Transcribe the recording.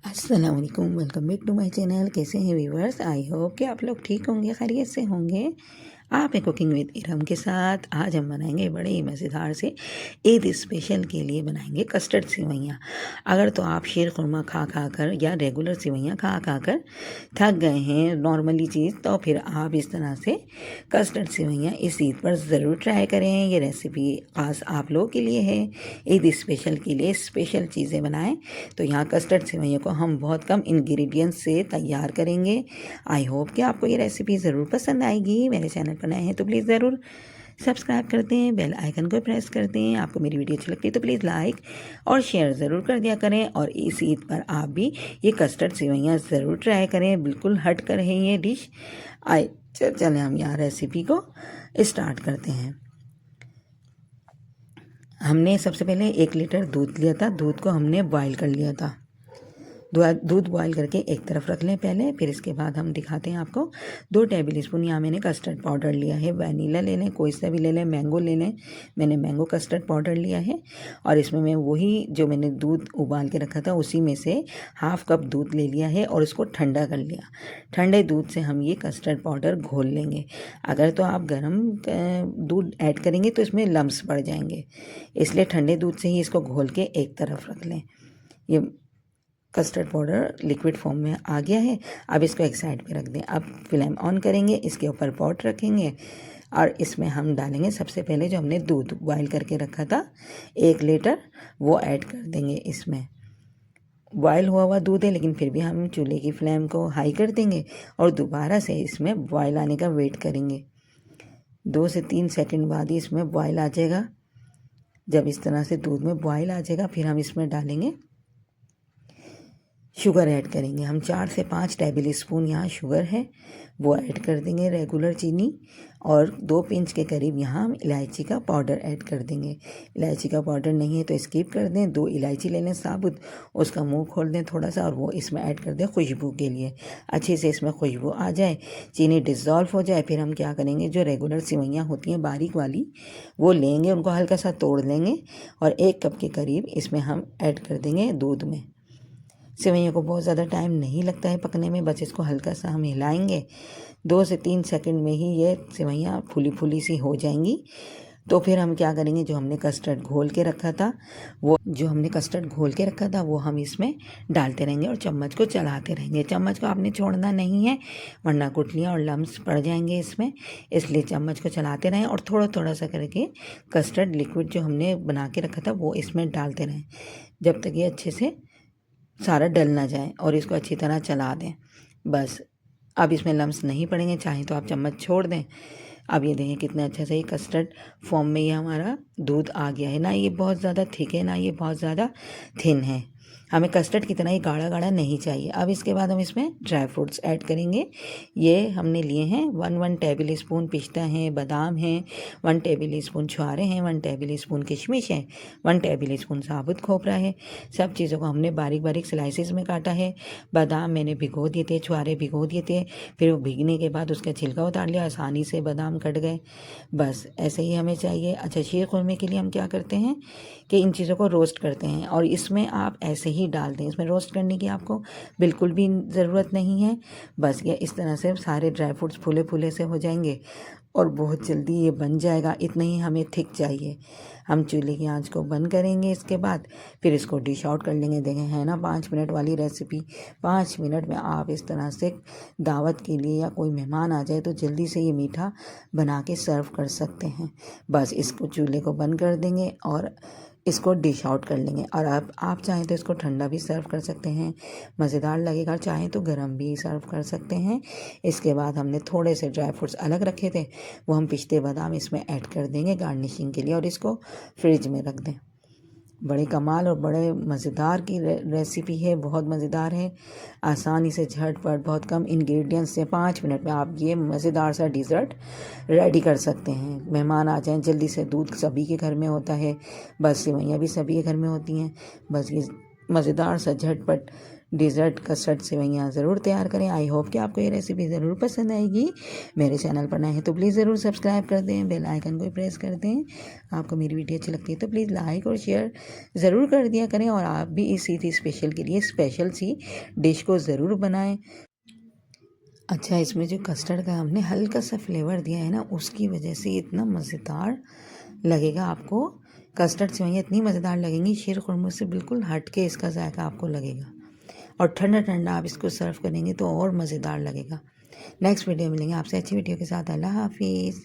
अस्सलाम वालेकुम, welcome back to my channel. कैसे हैं व्यूवर्स? आई होप कि आप लोग ठीक होंगे, खैरियत से होंगे। आप है कुकिंग विद इरम के साथ। आज हम बनाएंगे बड़े ही मज़ेदार से ईद स्पेशल के लिए बनाएंगे कस्टर्ड सेवइयाँ। अगर तो आप शीर खुरमा खा खा कर या रेगुलर सेवइयाँ खा खा कर थक गए हैं नॉर्मली चीज़, तो फिर आप इस तरह से कस्टर्ड सेवइयाँ इस ईद पर ज़रूर ट्राई करें। ये रेसिपी ख़ास आप लोगों के लिए है। ईद स्पेशल के लिए स्पेशल चीज़ें बनाएं। तो यहाँ कस्टर्ड सेवइयों को हम बहुत कम इंग्रेडिएंट्स से तैयार करेंगे। आई होप कि आपको ये रेसिपी ज़रूर पसंद आएगी। मेरे चैनल पर नए हैं तो प्लीज़ ज़रूर सब्सक्राइब कर दें, बेल आइकन को प्रेस कर दें। आपको मेरी वीडियो अच्छी लगती है तो प्लीज़ लाइक और शेयर ज़रूर कर दिया करें। और इस ईद पर आप भी ये कस्टर्ड सेवइयाँ ज़रूर ट्राई करें। बिल्कुल हट कर है ये डिश। आए चलें हम यहाँ रेसिपी को स्टार्ट करते हैं। हमने सबसे पहले 1 लीटर दूध लिया था। दूध को हमने बॉईल कर लिया था। दूध बॉईल करके एक तरफ रख लें पहले। फिर इसके बाद हम दिखाते हैं आपको। 2 टेबल स्पून यहाँ मैंने कस्टर्ड पाउडर लिया है। वनीला ले लें, कोई सा भी ले लें, मैंगो ले लें। मैंने मैंगो कस्टर्ड पाउडर लिया है। और इसमें मैं वही जो मैंने दूध उबाल के रखा था उसी में से हाफ़ कप दूध ले लिया है और इसको ठंडा कर लिया। ठंडे दूध से हम ये कस्टर्ड पाउडर घोल लेंगे। अगर तो आप गर्म दूध ऐड करेंगे तो इसमें लम्स पड़ जाएंगे, इसलिए ठंडे दूध से ही इसको घोल के एक तरफ रख लें। ये कस्टर्ड पाउडर लिक्विड फॉर्म में आ गया है। अब इसको एक साइड पे रख दें। अब फ्लेम ऑन करेंगे, इसके ऊपर पॉट रखेंगे और इसमें हम डालेंगे सबसे पहले जो हमने दूध बॉईल करके रखा था 1 लीटर, वो ऐड कर देंगे इसमें। बॉयल हुआ दूध है, लेकिन फिर भी हम चूल्हे की फ्लेम को हाई कर देंगे और दोबारा से इसमें बॉयल आने का वेट करेंगे। 2 से 3 सेकंड बाद ही इसमें बॉयल आ जाएगा। जब इस तरह से दूध में बॉयल आ जाएगा फिर हम इसमें डालेंगे शुगर ऐड करेंगे। हम 4 से 5 टेबल स्पून यहाँ शुगर है वो ऐड कर देंगे, रेगुलर चीनी। और 2 पिंच के करीब यहाँ हम इलायची का पाउडर ऐड कर देंगे। इलायची का पाउडर नहीं है तो स्किप कर दें। 2 इलायची ले लें साबुत, उसका मुंह खोल दें थोड़ा सा और वो इसमें ऐड कर दें खुशबू के लिए। अच्छे से इसमें खुशबू आ जाए, चीनी डिज़ोल्व हो जाए, फिर हम क्या करेंगे, जो रेगुलर सेवइयाँ होती हैं बारीक वाली वो लेंगे, उनको हल्का सा तोड़ लेंगे और 1 कप के करीब इसमें हम ऐड कर देंगे दूध में। सेवइयों को बहुत ज़्यादा टाइम नहीं लगता है पकने में, बस इसको हल्का सा हम हिलाएंगे। 2 से 3 सेकंड में ही ये सेवइयाँ फूली फूली सी हो जाएंगी। तो फिर हम क्या करेंगे, जो हमने कस्टर्ड घोल के रखा था वो हम इसमें डालते रहेंगे और चम्मच को चलाते रहेंगे। चम्मच को आपने छोड़ना नहीं है, वरना गुठलियाँ और लम्स पड़ जाएंगे इसमें, इसलिए चम्मच को चलाते रहें और थोड़ा थोड़ा सा करके कस्टर्ड लिक्विड जो हमने बना के रखा था वो इसमें डालते रहें जब तक ये अच्छे से सारा डल ना जाए, और इसको अच्छी तरह चला दें। बस अब इसमें लम्स नहीं पड़ेंगे, चाहे तो आप चम्मच छोड़ दें। अब ये देखें कितना अच्छा से ये कस्टर्ड फॉर्म में ये हमारा दूध आ गया है। ना ये बहुत ज़्यादा थिक है ना ये बहुत ज़्यादा थिन है। हमें कस्टर्ड की तरह ही गाढ़ा गाढ़ा नहीं चाहिए। अब इसके बाद हम इसमें ड्राई फ्रूट्स ऐड करेंगे। ये हमने लिए हैं 1 टेबल स्पून पिस्ता है, बादाम है, 1 टेबल स्पून छुआरे हैं, 1 टेबल स्पून किशमिश है, 1 टेबल स्पून साबुत खोपरा है। सब चीज़ों को हमने बारीक बारीक स्लाइसेस में काटा है। बादाम मैंने भिगो दिए थे, छुआरे भिगो दिए थे, फिर वो भीगने के बाद उसका छिलका उतार लिया, आसानी से बादाम कट गए। बस ऐसे ही हमें चाहिए। अच्छा, शीर खुरमे के लिए हम क्या करते हैं कि इन चीज़ों को रोस्ट करते हैं और इसमें आप ऐसे ही डाल दें। इसमें रोस्ट करने की आपको बिल्कुल भी ज़रूरत नहीं है। बस ये इस तरह से सारे ड्राई फ्रूट्स फूले फूले से हो जाएंगे और बहुत जल्दी ये बन जाएगा। इतना ही हमें थिक चाहिए। हम चूल्हे की आंच को बंद करेंगे, इसके बाद फिर इसको डिश आउट कर लेंगे। देखें है ना 5 मिनट वाली रेसिपी। 5 मिनट में आप इस तरह से दावत के लिए या कोई मेहमान आ जाए तो जल्दी से ये मीठा बना के सर्व कर सकते हैं। बस इसको चूल्हे को बंद कर देंगे और इसको डिश आउट कर लेंगे। और आप चाहें तो इसको ठंडा भी सर्व कर सकते हैं, मज़ेदार लगेगा। चाहें तो गरम भी सर्व कर सकते हैं। इसके बाद हमने थोड़े से ड्राई फ्रूट्स अलग रखे थे, वो हम पिस्ते बादाम इसमें ऐड कर देंगे गार्निशिंग के लिए और इसको फ्रिज में रख दें। बड़े कमाल और बड़े मज़ेदार की रेसिपी है, बहुत मज़ेदार है। आसानी से झटपट बहुत कम इंग्रेडिएंट्स से 5 मिनट में आप ये मज़ेदार सा डिज़र्ट रेडी कर सकते हैं। मेहमान आ जाएं जल्दी से, दूध सभी के घर में होता है, बस सेवइयाँ भी सभी के घर में होती हैं। बस ये मज़ेदार सा झटपट डेज़र्ट कस्टर्ड सेवइयाँ ज़रूर तैयार करें। आई होप कि आपको ये रेसिपी ज़रूर पसंद आएगी। मेरे चैनल पर नए हैं तो प्लीज़ ज़रूर सब्सक्राइब कर दें, बेल आइकन को प्रेस कर दें। आपको मेरी वीडियो अच्छी लगती है तो प्लीज़ लाइक और शेयर ज़रूर कर दिया करें, और आप भी इसी थी स्पेशल के लिए स्पेशल सी डिश को ज़रूर बनाएं। अच्छा, इसमें जो कस्टर्ड का हमने हल्का सा फ्लेवर दिया है ना, उसकी वजह से इतना मज़ेदार लगेगा आपको। कस्टर्ड सेवइयाँ इतनी मज़ेदार लगेंगी, शीर खुरमे से बिल्कुल हट के इसका जायका आपको लगेगा। और ठंडा ठंडा आप इसको सर्व करेंगे तो और मज़ेदार लगेगा। नेक्स्ट वीडियो मिलेंगे आपसे अच्छी वीडियो के साथ। अल्लाह हाफिज़।